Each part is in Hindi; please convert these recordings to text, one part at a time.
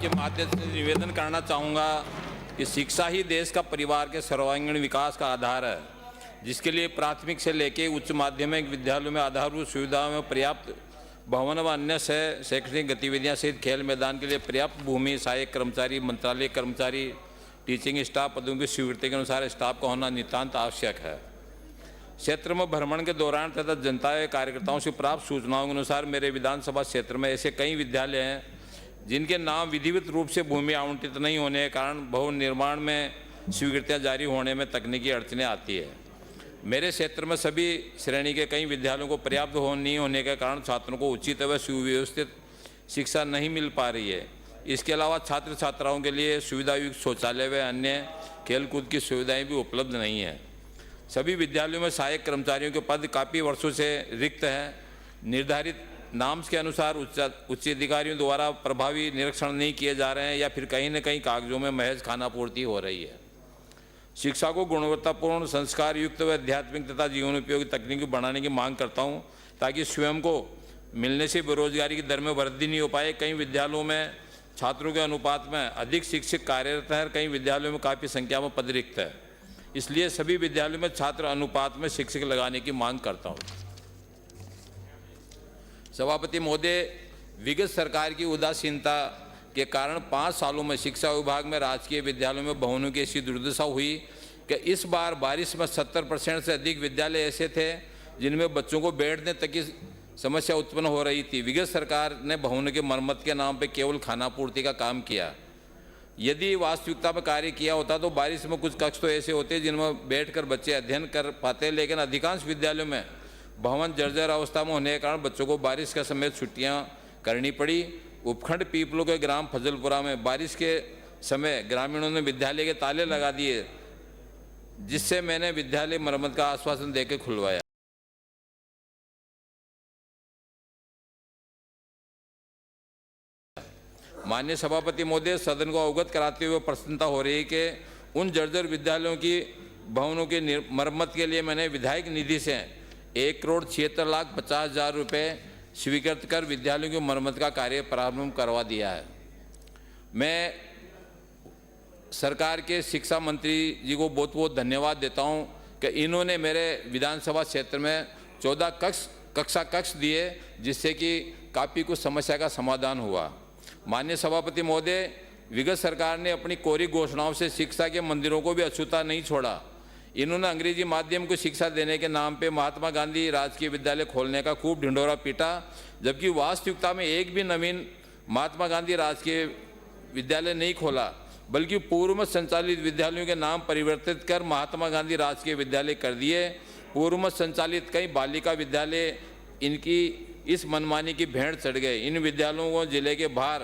के माध्यम से निवेदन करना चाहूँगा कि शिक्षा ही देश का परिवार के सर्वांगीण विकास का आधार है, जिसके लिए प्राथमिक से लेकर उच्च माध्यमिक विद्यालयों में आधारभूत सुविधाओं में पर्याप्त भवन व अन्य शैक्षणिक गतिविधियां सहित खेल मैदान के लिए पर्याप्त भूमि, सहायक कर्मचारी, मंत्रालय कर्मचारी, टीचिंग स्टाफ पदों की स्वीकृति के अनुसार स्टाफ का होना नितांत आवश्यक है। क्षेत्र में भ्रमण के दौरान तथा जनता व कार्यकर्ताओं से प्राप्त सूचनाओं के अनुसार मेरे विधानसभा क्षेत्र में ऐसे कई विद्यालय हैं जिनके नाम विधिवत रूप से भूमि आवंटित नहीं होने के कारण भवन निर्माण में स्वीकृतियां जारी होने में तकनीकी अड़चनें आती है। मेरे क्षेत्र में सभी श्रेणी के कई विद्यालयों को पर्याप्त नहीं होने के कारण छात्रों को उचित व सुव्यवस्थित शिक्षा नहीं मिल पा रही है। इसके अलावा छात्र छात्राओं के लिए सुविधायुक्त शौचालय व अन्य खेलकूद की सुविधाएं भी उपलब्ध नहीं है। सभी विद्यालयों में सहायक कर्मचारियों के पद काफ़ी वर्षों से रिक्त हैं। निर्धारित नाम्स के अनुसार उच्च अधिकारियों द्वारा प्रभावी निरीक्षण नहीं किए जा रहे हैं या फिर कहीं न कहीं कागजों में महज खानापूर्ति हो रही है। शिक्षा को गुणवत्तापूर्ण, संस्कार युक्त व आध्यात्मिक तथा जीवन उपयोगी तकनीकी बनाने की मांग करता हूं, ताकि स्वयं को मिलने से बेरोजगारी की दर में वृद्धि नहीं हो पाए। कई विद्यालयों में छात्रों के अनुपात में अधिक शिक्षक कार्यरत है, कई विद्यालयों में काफ़ी संख्या में पद रिक्त है। इसलिए सभी विद्यालयों में छात्र अनुपात में शिक्षक लगाने की मांग करता हूँ। सभापति महोदय, विगत सरकार की उदासीनता के कारण 5 सालों में शिक्षा विभाग में राजकीय विद्यालयों में भवनों की ऐसी दुर्दशा हुई कि इस बार बारिश में 70% से अधिक विद्यालय ऐसे थे जिनमें बच्चों को बैठने तक की समस्या उत्पन्न हो रही थी। विगत सरकार ने भवनों की मरम्मत के नाम पर केवल खानापूर्ति का काम किया। यदि वास्तविकता पर कार्य किया होता तो बारिश में कुछ कक्ष तो ऐसे होते जिनमें बैठकर बच्चे अध्ययन कर पाते, लेकिन अधिकांश विद्यालयों में भवन जर्जर अवस्था में होने के कारण बच्चों को बारिश के समय छुट्टियां करनी पड़ी। उपखंड पीपलों के ग्राम फजलपुरा में बारिश के समय ग्रामीणों ने विद्यालय के ताले लगा दिए, जिससे मैंने विद्यालय मरम्मत का आश्वासन देकर खुलवाया। माननीय सभापति महोदय, सदन को अवगत कराते हुए प्रसन्नता हो रही है कि उन जर्जर विद्यालयों की भवनों की मरम्मत के लिए मैंने विधायक निधि से 1,76,50,000 रुपये स्वीकृत कर विद्यालयों की मरम्मत का कार्य प्रारंभ करवा दिया है। मैं सरकार के शिक्षा मंत्री जी को बहुत बहुत धन्यवाद देता हूं कि इन्होंने मेरे विधानसभा क्षेत्र में 14 कक्ष दिए, जिससे कि काफ़ी कुछ समस्या का समाधान हुआ। माननीय सभापति महोदय, विगत सरकार ने अपनी कोरी घोषणाओं से शिक्षा के मंदिरों को भी अछूता नहीं छोड़ा। इन्होंने अंग्रेजी माध्यम को शिक्षा देने के नाम पे महात्मा गांधी राजकीय विद्यालय खोलने का खूब ढिंढोरा पीटा, जबकि वास्तविकता में एक भी नवीन महात्मा गांधी राजकीय विद्यालय नहीं खोला, बल्कि पूर्व में संचालित विद्यालयों के नाम परिवर्तित कर महात्मा गांधी राजकीय विद्यालय कर दिए। पूर्व में संचालित कई बालिका विद्यालय इनकी इस मनमानी की भेंट चढ़ गए। इन विद्यालयों को जिले के बाहर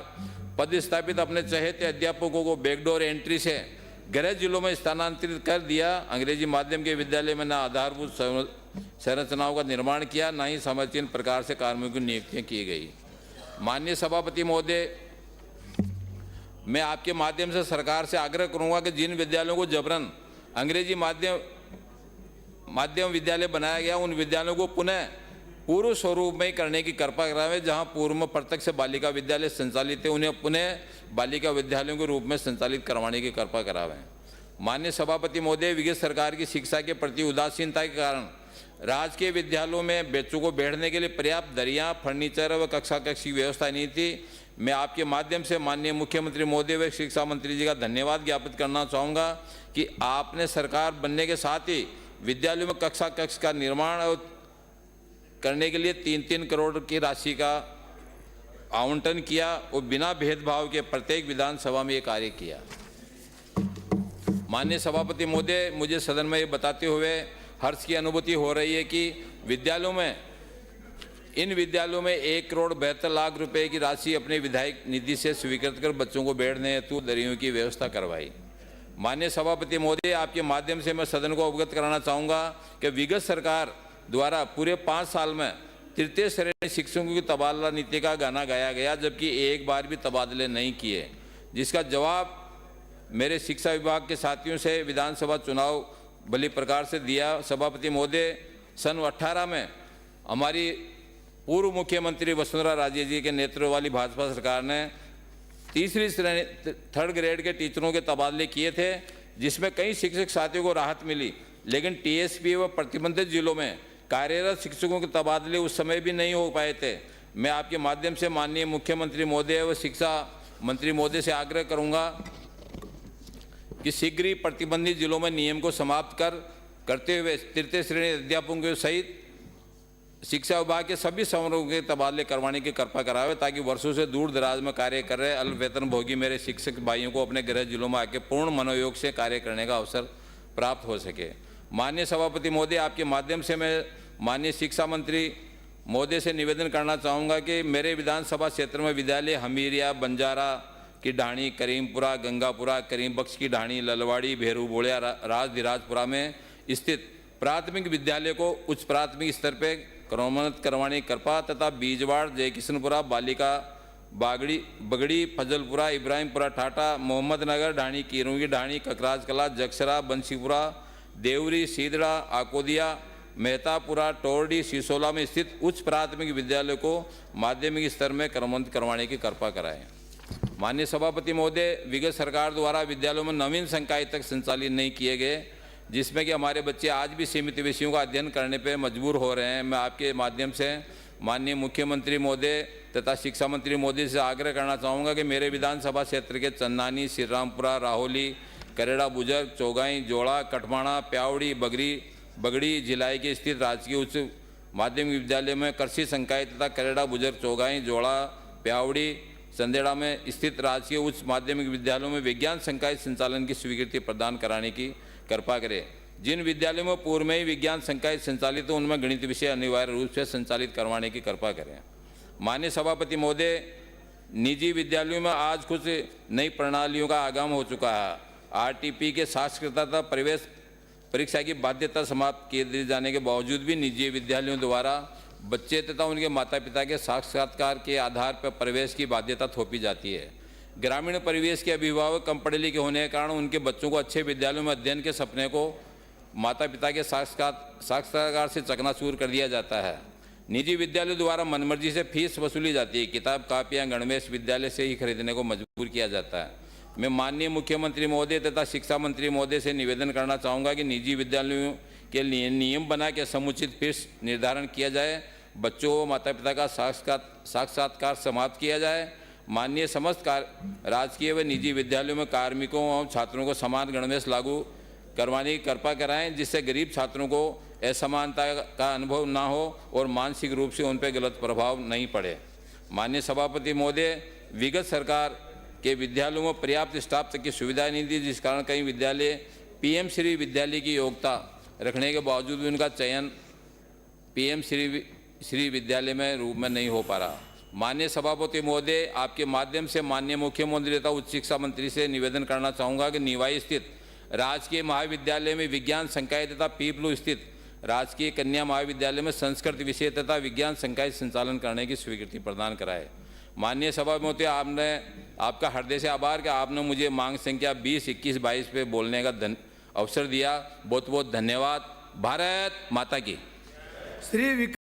पदस्थापित अपने चहेते अध्यापकों को बैकडोर एंट्री से गृह जिलों में स्थानांतरित कर दिया। अंग्रेजी माध्यम के विद्यालय में न आधारभूत संरचनाओं का निर्माण किया, न ही समुचित प्रकार से कार्मिकों की नियुक्तियां की गई। माननीय सभापति महोदय, मैं आपके माध्यम से सरकार से आग्रह करूंगा कि जिन विद्यालयों को जबरन अंग्रेजी माध्यम विद्यालय बनाया गया, उन विद्यालयों को पुनः पूर्व स्वरूप में करने की कृपा करावे। जहां पूर्व में प्रत्यक्ष बालिका विद्यालय संचालित है, उन्हें पुनः बालिका विद्यालयों के रूप में संचालित करवाने की कृपा करावें। माननीय सभापति महोदय, विगत सरकार की शिक्षा के प्रति उदासीनता के कारण राजकीय विद्यालयों में बच्चों को बैठने के लिए पर्याप्त दरियां, फर्नीचर व कक्ष की व्यवस्था नहीं थी। मैं आपके माध्यम से माननीय मुख्यमंत्री महोदय व शिक्षा मंत्री जी का धन्यवाद ज्ञापित करना चाहूँगा कि आपने सरकार बनने के साथ ही विद्यालयों में कक्ष का निर्माण करने के लिए 3-3 करोड़ की राशि का आवंटन किया और बिना भेदभाव के प्रत्येक विधानसभा में ये कार्य किया। माननीय सभापति महोदय, मुझे सदन में ये बताते हुए हर्ष की अनुभूति हो रही है कि इन विद्यालयों में 1,72,00,000 रुपए की राशि अपने विधायक निधि से स्वीकृत कर बच्चों को बैठने हेतु दरियों की व्यवस्था करवाई। माननीय सभापति महोदय, आपके माध्यम से मैं सदन को अवगत कराना चाहूँगा कि विगत सरकार द्वारा पूरे 5 साल में तृतीय श्रेणी शिक्षकों की तबादला नीति का गाना गाया गया, जबकि एक बार भी तबादले नहीं किए, जिसका जवाब मेरे शिक्षा विभाग के साथियों से विधानसभा चुनाव भली प्रकार से दिया। सभापति महोदय, सन 18 में हमारी पूर्व मुख्यमंत्री वसुंधरा राजे जी के नेतृत्व वाली भाजपा सरकार ने तीसरी श्रेणी थर्ड ग्रेड के टीचरों के तबादले किए थे, जिसमें कई शिक्षक साथियों को राहत मिली, लेकिन टीएसपी व प्रतिबंधित जिलों में कार्यरत शिक्षकों के तबादले उस समय भी नहीं हो पाए थे। मैं आपके माध्यम से माननीय मुख्यमंत्री महोदय व शिक्षा मंत्री महोदय से आग्रह करूंगा कि शीघ्र ही प्रतिबंधित जिलों में नियम को समाप्त करते हुए तृतीय श्रेणी अध्यापकों सहित शिक्षा विभाग के सभी समूहों के तबादले करवाने की कृपा करावे, ताकि वर्षों से दूर दराज में कार्य कर रहे अल्प वेतन भोगी मेरे शिक्षक भाइयों को अपने गृह जिलों में आके पूर्ण मनोयोग से कार्य करने का अवसर प्राप्त हो सके। माननीय सभापति महोदय, आपके माध्यम से मैं माननीय शिक्षा मंत्री महोदय से निवेदन करना चाहूँगा कि मेरे विधानसभा क्षेत्र में विद्यालय हमीरिया, बंजारा की ढाणी, करीमपुरा, गंगापुरा, करीम बख्श की ढाणी, ललवाड़ी, भेरू बोड़िया, राजधिराजपुरा में स्थित प्राथमिक विद्यालय को उच्च प्राथमिक स्तर पर क्रमोन्नत करवाने की कृपा तथा बीजवाड़, जय किशनपुरा, बालिका बगड़ी, फजलपुरा, इब्राहिमपुरा, ठाटा, मोहम्मदनगर, ढाणी, कीरोंगी ढाणी, ककराज कला, जगसरा, बंसीपुरा, देवरी, सीदड़ा, आकोदिया, मेहतापुरा, टोरडी, सिसोला में स्थित उच्च प्राथमिक विद्यालय को माध्यमिक स्तर में क्रमोन्नत करवाने की कृपा कराएं। माननीय सभापति महोदय, विगत सरकार द्वारा विद्यालयों में नवीन संकाय तक संचालित नहीं किए गए, जिसमें कि हमारे बच्चे आज भी सीमित विषयों का अध्ययन करने पर मजबूर हो रहे हैं। मैं आपके माध्यम से माननीय मुख्यमंत्री महोदय तथा शिक्षा मंत्री महोदय से आग्रह करना चाहूँगा कि मेरे विधानसभा क्षेत्र के चन्नानी, श्रीरामपुरा, राहोली, करेड़ा बुजुर्ग, चौगाई, जोड़ा, कटमाणा, प्यावड़ी, बगड़ी जिलाई के स्थित राजकीय उच्च माध्यमिक विद्यालय में कृषि संकाय तथा करेड़ा बुजुर्ग, चौगाई, जोड़ा, प्यावड़ी, संदेड़ा में स्थित राजकीय उच्च माध्यमिक विद्यालयों में विज्ञान संकाय संचालन की स्वीकृति प्रदान कराने की कृपा करें। जिन विद्यालयों में पूर्व में ही विज्ञान संकाय संचालित हो, उनमें गणित विषय अनिवार्य रूप से संचालित करवाने की कृपा करें। माननीय सभापति महोदय, निजी विद्यालयों में आज कुछ नई प्रणालियों का आगमन हो चुका है। आरटीपी के साक्षरता प्रवेश परीक्षा की बाध्यता समाप्त किए दिए जाने के बावजूद भी निजी विद्यालयों द्वारा बच्चे तथा उनके माता पिता के साक्षात्कार के आधार पर प्रवेश की बाध्यता थोपी जाती है। ग्रामीण परिवेश के अभिभावक कम पढ़े लिखे होने के कारण उनके बच्चों को अच्छे विद्यालयों में अध्ययन के सपने को माता पिता के साक्षात्कार से चकनाचूर कर दिया जाता है। निजी विद्यालयों द्वारा मनमर्जी से फीस वसूली जाती है। किताब कापियाँ गणवेश विद्यालय से ही खरीदने को मजबूर किया जाता है। मैं माननीय मुख्यमंत्री महोदय तथा शिक्षा मंत्री महोदय से निवेदन करना चाहूँगा कि निजी विद्यालयों के लिए नियम बना के समुचित फीस निर्धारण किया जाए, बच्चों व माता पिता का साक्षात्कार समाप्त किया जाए। माननीय समस्त राजकीय व निजी विद्यालयों में कार्मिकों एवं छात्रों को समान गणवेश लागू करवाने की कृपा कराएं, जिससे गरीब छात्रों को असमानता का अनुभव ना हो और मानसिक रूप से उन पर गलत प्रभाव नहीं पड़े। माननीय सभापति महोदय, विगत सरकार के विद्यालयों में पर्याप्त स्टाफ तक की सुविधा नहीं थी, जिस कारण कई विद्यालय पीएम श्री विद्यालय की योग्यता रखने के बावजूद भी उनका चयन पीएम श्री विद्यालय में रूप में नहीं हो पा रहा। माननीय सभापति महोदय, आपके माध्यम से माननीय मुख्यमंत्री तथा उच्च शिक्षा मंत्री से निवेदन करना चाहूँगा कि निवाई स्थित राजकीय महाविद्यालय में विज्ञान संकाय तथा पीपलू स्थित राजकीय कन्या महाविद्यालय में संस्कृत विषय तथा विज्ञान संकाय संचालन करने की स्वीकृति प्रदान कराए। माननीय सभा महोदय, आपका हृदय से आभार कि आपने मुझे मांग संख्या 20, 21, 22 पे बोलने का अवसर दिया। बहुत बहुत धन्यवाद। भारत माता की।